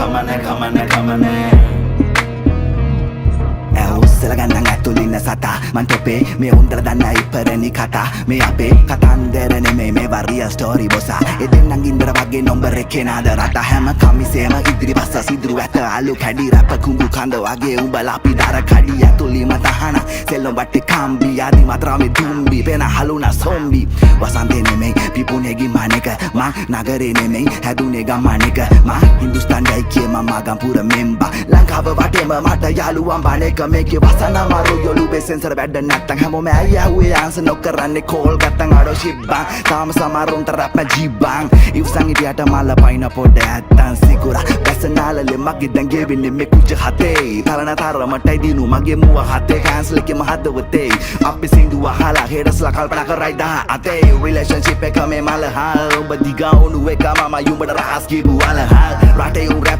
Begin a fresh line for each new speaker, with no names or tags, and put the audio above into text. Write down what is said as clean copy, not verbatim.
come on. Selaganang atulina sata mantope me undra danna iparani kata me ape katandera neme me varia story bossa edenang indra wage number එකේ නාද රට හැම කමිසේම ඉදිරි බස්ස සිදුරු ඇත අලු කැඩි රැප කුඹු කඳ වගේ උඹලා අපි දර කඩි ඇතුලිම තහන සෙල්ලම් වටි කම්බි ආදි මාත්‍රාමේ දුම්බි වෙන හලුන සොම්බි වසන්තේ නෙමෙයි පිපුනේගි මානේක මං නගරේ නෙමෙයි හැදුනේ ගම්මානේක මං හින්දුස්තාන් ගයිකේ මම ගම්පුර මෙම්බා ලංකාව වටේම මට යාළුවන් බණේක මේකේ වසන මාරු යොලුවේ සෙන්සර් වැඩ නැත්තම් හැමෝම ඇයුවේ ආන්සර් නොකරන්නේ කෝල් ගත්තන් අඩෝ ෂිබ්බන් තාම සමරුන්ට රැප් ජීබන් ඉවසන් ඉතියට මල පයින් පොඩ ඇත්තන් සිකුරා වැසනාලලේ මගේ දැන් ගෙවින්නේ මේ කුජ හතේ තරණ තරමටයි දිනු මගේ මුව හතේ කැන්සල් එකේ මහදවතේ අපි සින්දුව අහලා හෙඩස්ලා කල්පනා කරයි දා අතේ රිලේෂන්ෂිප් එක මේ මල හා ඔබ දිගා උණු එක මම යුඹට රහස් කිව්ව අලහා රටේ උන් රැප්